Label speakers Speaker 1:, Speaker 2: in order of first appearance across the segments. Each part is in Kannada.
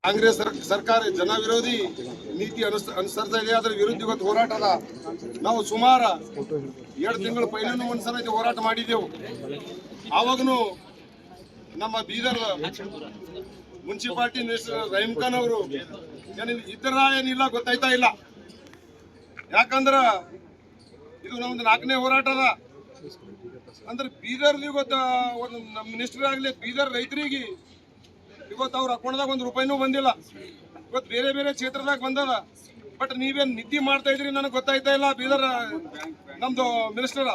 Speaker 1: ಕಾಂಗ್ರೆಸ್ ಸರ್ಕಾರ ಜನ ವಿರೋಧಿ ನೀತಿ ಅನುಸರಿಸ್ತಾ ಇದೆ. ಅದರ ವಿರುದ್ಧ ಇವತ್ತು ಹೋರಾಟ ಅದ. ನಾವು ಸುಮಾರು 2 ತಿಂಗಳ ಪೈಲೂ ಒಂದ್ಸಲ ಹೋರಾಟ ಮಾಡಿದ್ದೆವು. ಆವಾಗನು ನಮ್ಮ ಬೀದರ್ ಮುನ್ಸಿಪಾಲಿಟಿ ಮಿನಿಸ್ಟರ್ ರಹೀಂ ಖಾನ್ ಅವರು ಇತರ ಏನಿಲ್ಲ ಗೊತ್ತಾಯ್ತಾ ಇಲ್ಲ. ಯಾಕಂದ್ರ ಇದು ನಮ್ದು 4ನೇ ಹೋರಾಟ ಅದ. ಅಂದ್ರೆ ಬೀದರ್ ಇವತ್ತು ಒಂದು ನಮ್ಮ ಮಿನಿಸ್ಟರ್ ಆಗ್ಲಿ ಬೀದರ್ ರೈತರಿಗೆ ಇವತ್ತು ಅವ್ರ ಅಕೌಂಟ್ದಾಗ 1 ರೂಪಾಯಿನೂ ಬಂದಿಲ್ಲ. ಇವತ್ತು ಬೇರೆ ಬೇರೆ ಕ್ಷೇತ್ರದಾಗ ಬಂದದ. ಬಟ್ ನೀವೇನು ನಿದ್ದೆ ಮಾಡ್ತಾ ಇದ್ರಿ ನನಗೆ ಗೊತ್ತಾಯ್ತಾ ಇಲ್ಲ. ಬೀದರ್ ನಮ್ದು ಮಿನಿಸ್ಟರ್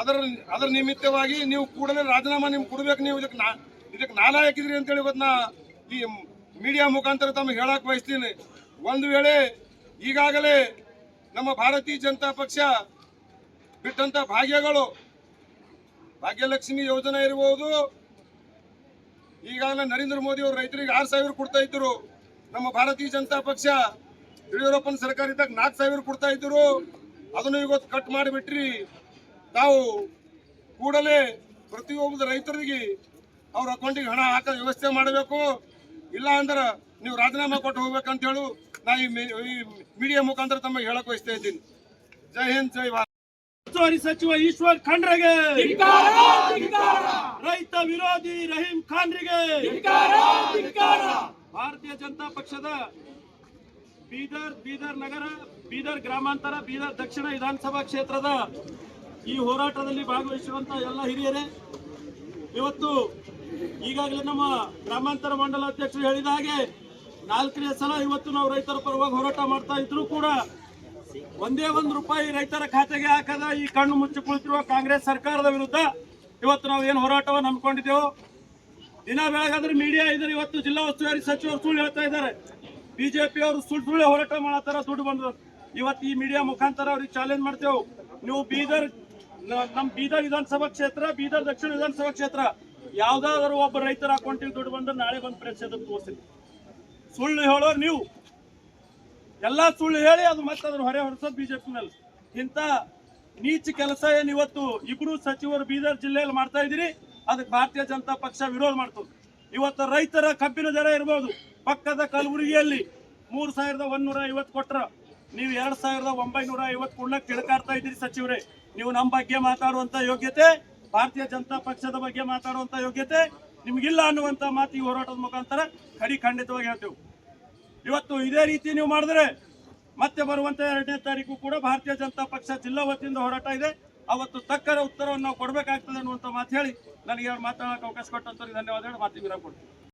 Speaker 1: ಅದರ ನಿಮಿತ್ತವಾಗಿ ನೀವು ಕೂಡಲೇ ರಾಜೀನಾಮೆ ನಿಮ್ಗೆ ಕೊಡ್ಬೇಕು. ನೀವು ಇದಕ್ಕೆ ನಾಲ ಹಾಕಿದ್ರಿ ಅಂತೇಳಿ ಇವತ್ತು ನಾ ಈ ಮೀಡಿಯಾ ಮುಖಾಂತರ ತಮಗೆ ಹೇಳಕ್ ಬಯಸ್ತೀನಿ. ಒಂದು ವೇಳೆ ಈಗಾಗಲೇ ನಮ್ಮ ಭಾರತೀಯ ಜನತಾ ಪಕ್ಷ ಬಿಟ್ಟಂತ ಭಾಗ್ಯಲಕ್ಷ್ಮಿ ಯೋಜನೆ ಇರಬಹುದು. ಈಗಾಗಲೇ ನರೇಂದ್ರ ಮೋದಿ ಅವರು ರೈತರಿಗೆ 6,000 ಕೊಡ್ತಾ ಇದ್ರು. ನಮ್ಮ ಭಾರತೀಯ ಜನತಾ ಪಕ್ಷ ಯಡಿಯೂರಪ್ಪನ ಸರ್ಕಾರ ಇದ್ದಾಗ 4,000 ಕೊಡ್ತಾ ಇದ್ರು. ಅದನ್ನು ಇವತ್ತು ಕಟ್ ಮಾಡಿಬಿಟ್ರಿ. ತಾವು ಕೂಡಲೇ ಪ್ರತಿಯೊಬ್ಬ ರೈತರಿಗೆ ಅವ್ರ ಅಕೌಂಟಿಗೆ ಹಣ ಹಾಕೋ ವ್ಯವಸ್ಥೆ ಮಾಡಬೇಕು. ಇಲ್ಲ ಅಂದ್ರೆ ನೀವು ರಾಜೀನಾಮೆ ಕೊಟ್ಟು ಹೋಗ್ಬೇಕಂತ ಹೇಳಿ ನಾ ಈ ಮೀಡಿಯಾ ಮುಖಾಂತರ ತಮಗೆ ಹೇಳಕ್ ಬಯಸ್ತಾ ಇದ್ದೀನಿ. ಜೈ ಹಿಂದ್, ಜೈ ಭಾರತ್.
Speaker 2: ಸಚಿವ ಈಶ್ವರ್ ಖಂಡ್ರೆಗೆ ರೈತ ವಿರೋಧಿ ರಹೀಂ ಖಾನ್ರಿಗೆ ಭಾರತೀಯ ಜನತಾ ಪಕ್ಷದ ಬೀದರ್ ನಗರ, ಬೀದರ್ ಗ್ರಾಮಾಂತರ, ಬೀದರ್ ದಕ್ಷಿಣ ವಿಧಾನಸಭಾ ಕ್ಷೇತ್ರದ ಈ ಹೋರಾಟದಲ್ಲಿ ಭಾಗವಹಿಸುವಂತ ಎಲ್ಲ ಹಿರಿಯರೇ, ಇವತ್ತು ಈಗಾಗಲೇ ನಮ್ಮ ಗ್ರಾಮಾಂತರ ಮಂಡಲ ಅಧ್ಯಕ್ಷರು ಹೇಳಿದ ಹಾಗೆ 4ನೇ ಸಲ ಇವತ್ತು ನಾವು ರೈತರ ಪರವಾಗಿ ಹೋರಾಟ ಮಾಡ್ತಾ ಇದ್ರು ಕೂಡ ಒಂದೇ 1 ರೂಪಾಯಿ ರೈತರ ಖಾತೆಗೆ ಹಾಕದ ಈ ಕಣ್ಣು ಮುಚ್ಚಿ ಕುಳಿತಿರುವ ಕಾಂಗ್ರೆಸ್ ಸರ್ಕಾರದ ವಿರುದ್ಧ ಇವತ್ತು ನಾವು ಏನು ಹೋರಾಟವನ್ನು ಹಮ್ಮಿಕೊಂಡಿದ್ದೆವು. ದಿನ ಬೆಳಗಾದ್ರೆ ಮೀಡಿಯಾ ಇದ್ರೆ ಇವತ್ತು ಜಿಲ್ಲಾ ಉಸ್ತುವಾರಿ ಸಚಿವರು ಸುಳ್ಳು ಹೇಳ್ತಾ ಇದ್ದಾರೆ. ಬಿಜೆಪಿ ಅವರು ಸುಳ್ಳು ಹೋರಾಟ ಮಾಡತ್ತಾರ, ದುಡ್ಡು ಬಂದ್ರು. ಇವತ್ತು ಈ ಮೀಡಿಯಾ ಮುಖಾಂತರ ಅವ್ರಿಗೆ ಚಾಲೆಂಜ್ ಮಾಡ್ತೇವೆ. ನೀವು ನಮ್ಮ ಬೀದರ್ ವಿಧಾನಸಭಾ ಕ್ಷೇತ್ರ, ಬೀದರ್ ದಕ್ಷಿಣ ವಿಧಾನಸಭಾ ಕ್ಷೇತ್ರ ಯಾವ್ದಾದ್ರು ಒಬ್ಬ ರೈತರ ಅಕೌಂಟಿಗೆ ದುಡ್ಡು ಬಂದ್ರೆ ನಾಳೆ ಬಂದು ಪ್ರೆಸ್ ಎದುರು ತೋರಿಸ್ತೀನಿ. ಸುಳ್ಳು ಹೇಳೋರು ನೀವು ಎಲ್ಲ ಸುಳ್ಳು ಹೇಳಿ ಅದು ಮತ್ತೆ ಅದ್ರ ಹೊರೆ ಹೊರಿಸೋದು ಬಿಜೆಪಿನಲ್ಲಿ. ಇಂಥ ನೀಚ ಕೆಲಸ ಏನು ಇವತ್ತು ಇಬ್ರು ಸಚಿವರು ಬೀದರ್ ಜಿಲ್ಲೆಯಲ್ಲಿ ಮಾಡ್ತಾ ಇದ್ದೀರಿ, ಅದಕ್ಕೆ ಭಾರತೀಯ ಜನತಾ ಪಕ್ಷ ವಿರೋಧ ಮಾಡ್ತದೆ. ಇವತ್ತು ರೈತರ ಕಬ್ಬಿನ ದರ ಇರ್ಬೋದು, ಪಕ್ಕದ ಕಲಬುರಗಿಯಲ್ಲಿ 3,150 ಕೊಟ್ರ ನೀವು 2,950 ಕೊಡ್ಲಕ್ಕೆ ತಿಳ್ಕಾಡ್ತಾ ಇದ್ದೀರಿ ಸಚಿವರೇ. ನೀವು ನಮ್ಮ ಬಗ್ಗೆ ಮಾತಾಡುವಂತ ಯೋಗ್ಯತೆ, ಭಾರತೀಯ ಜನತಾ ಪಕ್ಷದ ಬಗ್ಗೆ ಮಾತಾಡುವಂತ ಯೋಗ್ಯತೆ ನಿಮ್ಗಿಲ್ಲ ಅನ್ನುವಂತ ಮಾತು ಈ ಹೋರಾಟದ ಮುಖಾಂತರ ಖಂಡಿತವಾಗಿ ಹೇಳ್ತೇವೆ. ಇವತ್ತು ಇದೇ ರೀತಿ ನೀವು ಮಾಡಿದ್ರೆ ಮತ್ತೆ ಬರುವಂತ 2ನೇ ತಾರೀಕು ಕೂಡ ಭಾರತೀಯ ಜನತಾ ಪಕ್ಷ ಜಿಲ್ಲಾ ವತಿಯಿಂದ ಹೋರಾಟ ಇದೆ. ಅವತ್ತು ತಕ್ಕ ಉತ್ತರವನ್ನು ನಾವು ಕೊಡಬೇಕಾಗ್ತದೆ ಅನ್ನುವಂತ ಮಾತು ಹೇಳಿ ನನಗೆ ಮಾತಾಡೋಕೆ ಅವಕಾಶ ಕೊಟ್ಟಂತ ಧನ್ಯವಾದಗಳು. ಮಾತಿಗೆ ವಿರಾಮ ಕೊಡ್ತೀನಿ.